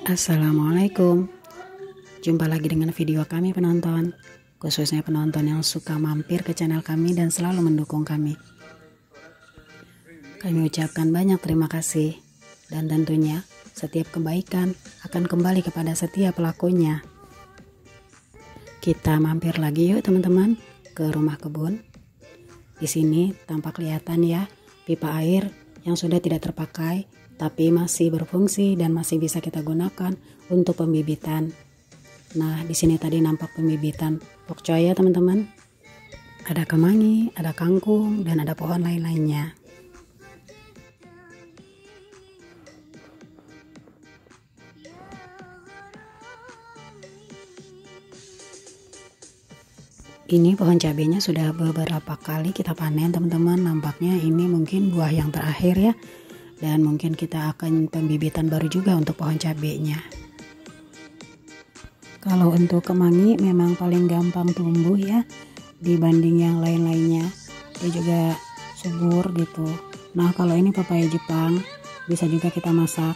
Assalamualaikum. Jumpa lagi dengan video kami penonton, khususnya penonton yang suka mampir ke channel kami dan selalu mendukung kami. Kami ucapkan banyak terima kasih, dan tentunya setiap kebaikan akan kembali kepada setiap pelakunya. Kita mampir lagi yuk teman-teman ke rumah kebun. Di sini tampak kelihatan ya pipa air yang sudah tidak terpakai tapi masih berfungsi dan masih bisa kita gunakan untuk pembibitan. Nah, di sini tadi nampak pembibitan pokcoy ya teman-teman. Ada kemangi, ada kangkung, dan ada pohon lain-lainnya. Ini pohon cabenya sudah beberapa kali kita panen teman-teman. Nampaknya ini mungkin buah yang terakhir ya. Dan mungkin kita akan pembibitan baru juga untuk pohon cabenya. Kalau untuk kemangi memang paling gampang tumbuh ya dibanding yang lain-lainnya. Dia juga subur gitu. Nah, kalau ini pepaya Jepang bisa juga kita masak.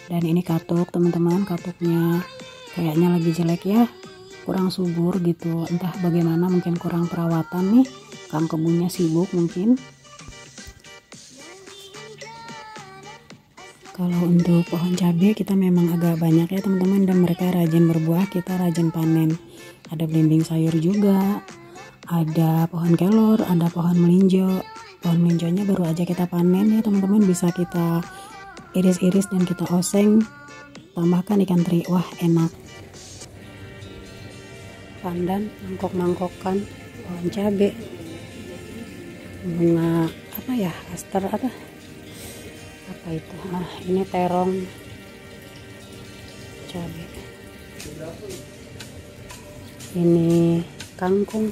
Dan ini katuk teman-teman, katuknya kayaknya lagi jelek ya, kurang subur gitu. Entah bagaimana, mungkin kurang perawatan nih, kang kebunnya sibuk mungkin. Kalau untuk pohon cabai kita memang agak banyak ya teman-teman, dan mereka rajin berbuah, kita rajin panen. Ada belimbing sayur juga, ada pohon kelor, ada pohon melinjo. Pohon melinjonya baru aja kita panen ya teman-teman, bisa kita iris-iris dan kita oseng, tambahkan ikan teri, wah enak. Pandan, mangkok-mangkokan pohon cabai, bunga apa ya, aster apa itu, ini terong cabai, ini kangkung,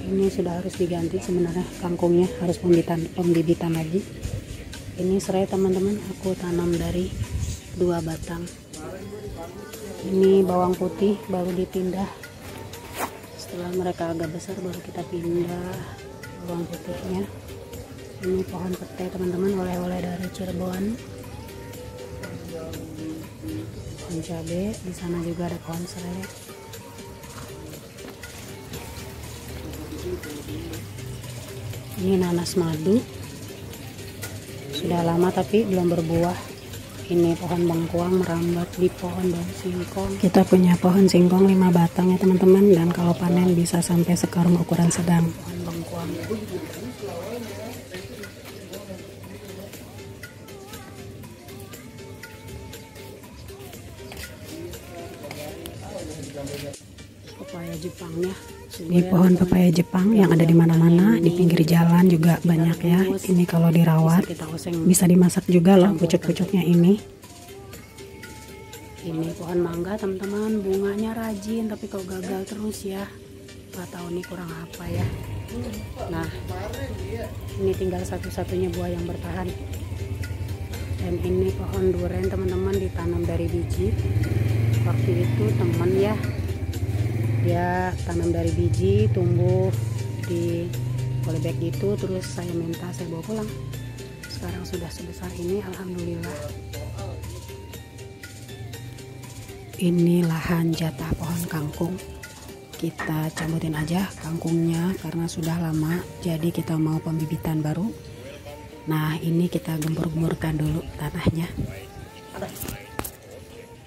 ini sudah harus diganti sebenarnya, kangkungnya harus pembibitan lagi. Ini serai teman-teman, aku tanam dari 2 batang. Ini bawang putih baru dipindah, setelah mereka agak besar baru kita pindah bawang putihnya. Ini pohon petai teman-teman, oleh-oleh dari Cirebon. Pohon cabai, di sana juga ada pohon serai. Ini nanas madu, sudah lama tapi belum berbuah. Ini pohon bengkuang merambat di pohon daun singkong. Kita punya pohon singkong 5 batang ya teman-teman, dan kalau panen bisa sampai sekarung ukuran sedang. Pohon bengkuang. Pepaya Jepang ya. Ini pohon pepaya Jepang yang ada di mana-mana, di pinggir jalan juga banyak ya. Ini kalau dirawat bisa dimasak juga loh pucuk-pucuknya ini. Ini pohon mangga teman-teman, bunganya rajin tapi kok gagal terus ya. Nggak tahu nih kurang apa ya. Nah, ini tinggal satu-satunya buah yang bertahan. Dan ini pohon durian teman-teman, ditanam dari biji. Waktu itu teman ya, dia tanam dari biji, tumbuh di polybag gitu, terus saya minta saya bawa pulang. Sekarang sudah sebesar ini, alhamdulillah. Ini lahan jatah pohon kangkung, kita cabutin aja kangkungnya karena sudah lama, jadi kita mau pembibitan baru. Nah, ini kita gempur-gemburkan dulu tanahnya.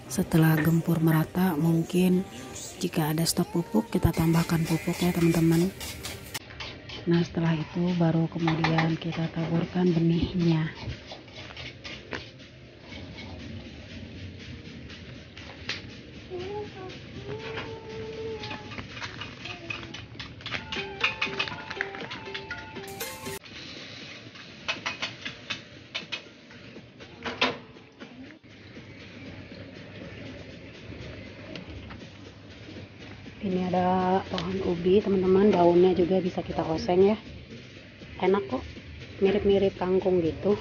Setelah gempur merata, mungkin jika ada stok pupuk kita tambahkan pupuk ya teman-teman. Nah, setelah itu baru kemudian kita taburkan benihnya. Ini ada pohon ubi teman-teman, daunnya juga bisa kita oseng ya, enak kok, mirip-mirip kangkung gitu.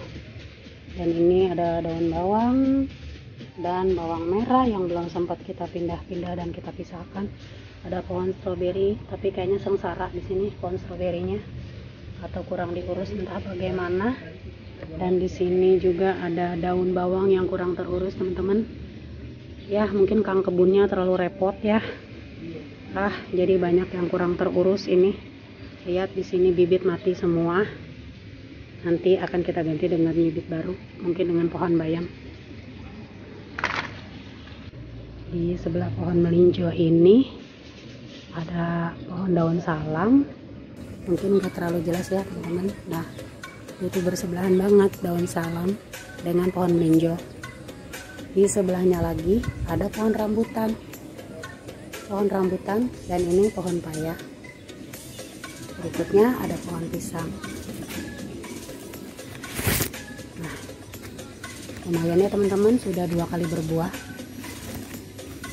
Dan ini ada daun bawang dan bawang merah yang belum sempat kita pindah-pindah dan kita pisahkan. Ada pohon stroberi, tapi kayaknya sengsara di sini pohon stroberinya, atau kurang diurus entah bagaimana. Dan di sini juga ada daun bawang yang kurang terurus teman-teman. Ya mungkin kang kebunnya terlalu repot ya. Jadi banyak yang kurang terurus ini. Lihat di sini bibit mati semua. Nanti akan kita ganti dengan bibit baru, mungkin dengan pohon bayam. Di sebelah pohon melinjo ini ada pohon daun salam. Mungkin nggak terlalu jelas ya teman-teman. Nah, itu bersebelahan banget daun salam dengan pohon melinjo. Di sebelahnya lagi ada pohon rambutan. Pohon rambutan dan ini pohon paya. Berikutnya ada pohon pisang. Nah, lumayan ya teman-teman, sudah 2 kali berbuah.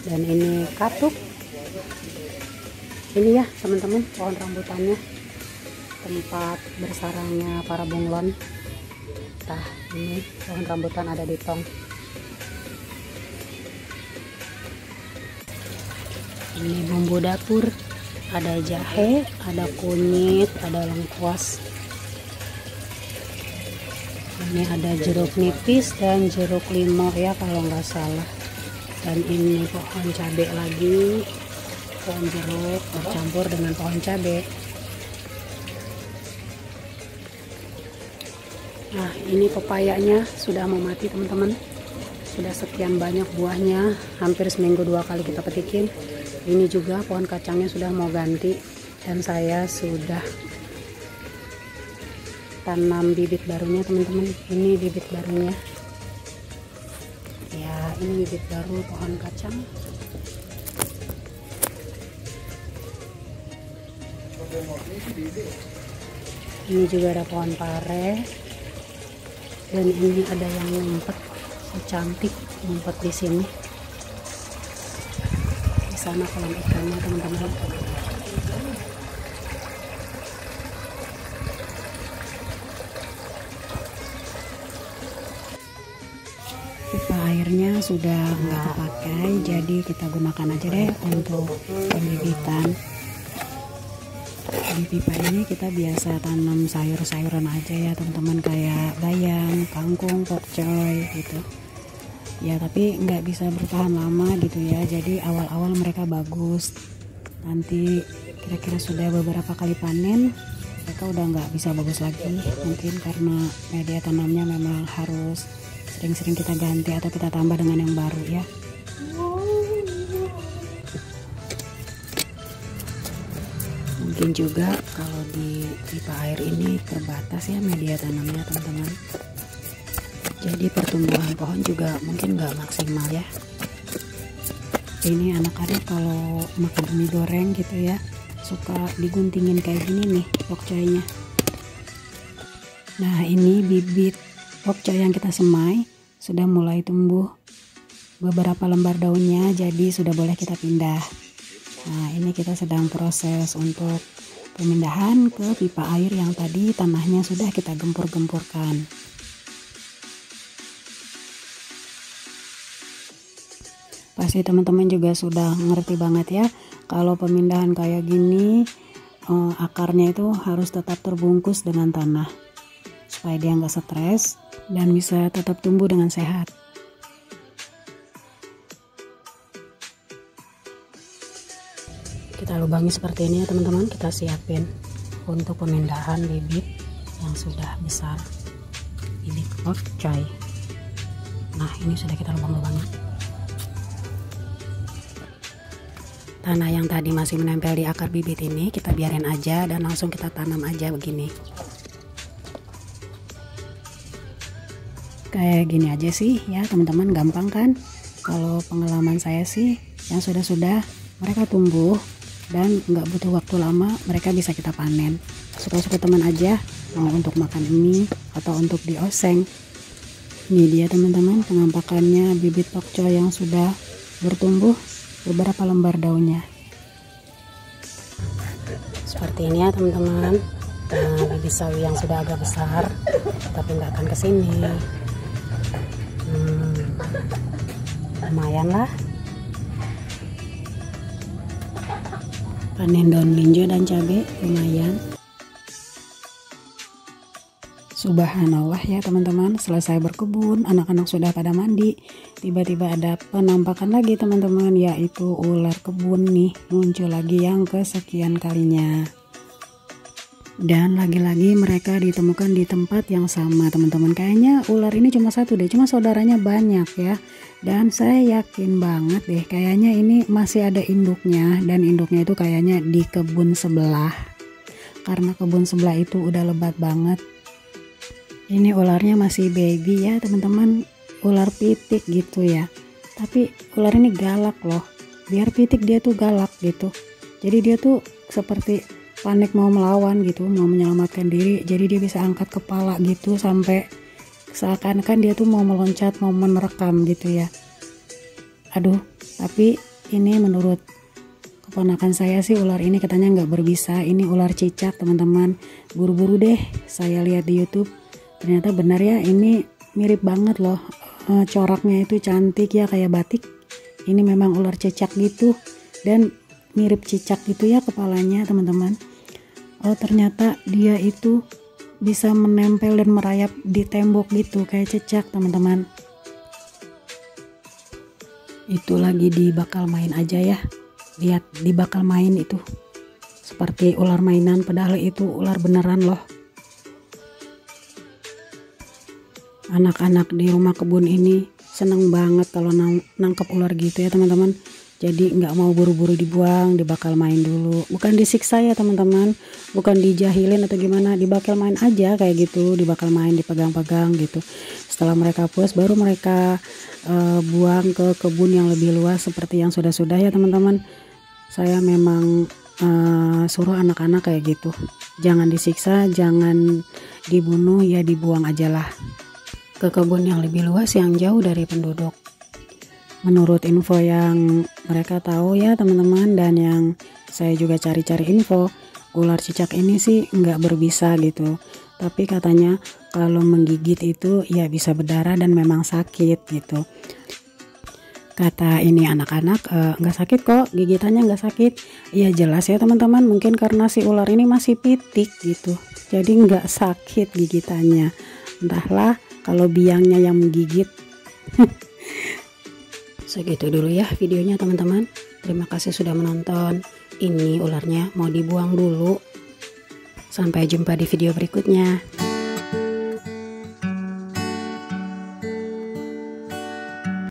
Dan ini katuk. Ini ya teman-teman pohon rambutannya, tempat bersarangnya para bunglon. Nah, ini pohon rambutan ada di tong. Ini bumbu dapur, ada jahe, ada kunyit, ada lengkuas. Ini ada jeruk nipis dan jeruk limau ya kalau nggak salah. Dan ini pohon cabai lagi, pohon jeruk bercampur dengan pohon cabai. Nah, ini pepayanya sudah mau mati teman-teman. Sudah sekian banyak buahnya, hampir seminggu 2 kali kita petikin. Ini juga pohon kacangnya sudah mau ganti, dan saya sudah tanam bibit barunya teman-teman. Ini bibit barunya ya, ini bibit baru pohon kacang. Ini juga ada pohon pare, dan ini ada yang ngumpet, cantik ngumpet di sini. Di sana kolam ikannya teman-teman. Pipa airnya sudah nggak kepakai, jadi kita gunakan aja deh untuk pembibitan. Di pipa ini kita biasa tanam sayur-sayuran aja ya teman-teman, kayak bayam, kangkung, pokcoy gitu ya, tapi nggak bisa bertahan lama gitu ya. Jadi awal-awal mereka bagus, nanti kira-kira sudah beberapa kali panen mereka udah nggak bisa bagus lagi, mungkin karena media tanamnya memang harus sering-sering kita ganti atau kita tambah dengan yang baru ya. Mungkin juga kalau di pipa air ini terbatas ya media tanamnya teman-teman, jadi pertumbuhan pohon juga mungkin nggak maksimal ya. Ini anak-anak kalau makan mie goreng gitu ya, suka diguntingin kayak gini nih pokcoynya. Nah, ini bibit pokcoy yang kita semai sudah mulai tumbuh beberapa lembar daunnya, jadi sudah boleh kita pindah. Nah, ini kita sedang proses untuk pemindahan ke pipa air yang tadi tanahnya sudah kita gempur-gempurkan. Pasti teman-teman juga sudah ngerti banget ya, kalau pemindahan kayak gini akarnya itu harus tetap terbungkus dengan tanah supaya dia nggak stres dan bisa tetap tumbuh dengan sehat. Kita lubangi seperti ini ya teman-teman, kita siapin untuk pemindahan bibit yang sudah besar, bibit pokcoy. Nah, ini sudah kita lubang-lubangi. Tanah yang tadi masih menempel di akar bibit ini kita biarin aja dan langsung kita tanam aja begini. Kayak gini aja sih ya teman-teman, gampang kan? Kalau pengalaman saya sih yang sudah-sudah mereka tumbuh dan nggak butuh waktu lama, mereka bisa kita panen. Suka-suka teman aja, mau untuk makan ini atau untuk dioseng. Ini dia teman-teman penampakannya bibit pokcoy yang sudah bertumbuh beberapa lembar daunnya. Seperti ini ya teman-teman. Nah, bibit sawi yang sudah agak besar kita pindahkan ke sini. Lumayan lah. Panen daun melinjo dan cabai lumayan. Subhanallah ya teman-teman, selesai berkebun, anak-anak sudah pada mandi, tiba-tiba ada penampakan lagi teman-teman, yaitu ular kebun nih, muncul lagi yang kesekian kalinya. Dan lagi-lagi mereka ditemukan di tempat yang sama teman-teman. Kayaknya ular ini cuma satu deh, cuma saudaranya banyak ya. Dan saya yakin banget deh, kayaknya ini masih ada induknya, dan induknya itu kayaknya di kebun sebelah. Karena kebun sebelah itu udah lebat banget. Ini ularnya masih baby ya teman-teman, ular pitik gitu ya. Tapi ular ini galak loh, biar pitik dia tuh galak gitu. Jadi dia tuh seperti panik mau melawan gitu, mau menyelamatkan diri. Jadi dia bisa angkat kepala gitu sampai seakan-akan dia tuh mau meloncat, mau menerkam gitu ya. Aduh, tapi ini menurut keponakan saya sih ular ini katanya nggak berbisa. Ini ular cicak teman-teman. Buru-buru deh saya lihat di YouTube. Ternyata benar ya, ini mirip banget loh, coraknya itu cantik ya kayak batik. Ini memang ular cicak gitu, dan mirip cicak gitu ya kepalanya teman-teman. Oh ternyata dia itu bisa menempel dan merayap di tembok gitu kayak cicak teman-teman. Itu lagi dibakal main aja ya, lihat dibakal main itu seperti ular mainan, padahal itu ular beneran loh. Anak-anak di rumah kebun ini seneng banget kalau nangkep ular gitu ya teman-teman. Jadi nggak mau buru-buru dibuang, dibakal main dulu. Bukan disiksa ya teman-teman, bukan dijahilin atau gimana, dibakal main aja kayak gitu, dibakal main, dipegang-pegang gitu. Setelah mereka puas baru mereka buang ke kebun yang lebih luas seperti yang sudah-sudah ya teman-teman. Saya memang suruh anak-anak kayak gitu, jangan disiksa, jangan dibunuh, ya dibuang aja lah ke kebun yang lebih luas yang jauh dari penduduk. Menurut info yang mereka tahu ya teman-teman, dan yang saya juga cari-cari info, ular cicak ini sih nggak berbisa gitu, tapi katanya kalau menggigit itu ya bisa berdarah dan memang sakit gitu. Kata ini anak-anak, nggak sakit kok, gigitannya nggak sakit. Ya jelas ya teman-teman, mungkin karena si ular ini masih pitik gitu, jadi nggak sakit gigitannya. Entahlah kalau biangnya yang menggigit. Segitu dulu ya videonya teman-teman. Terima kasih sudah menonton. Ini ularnya mau dibuang dulu. Sampai jumpa di video berikutnya.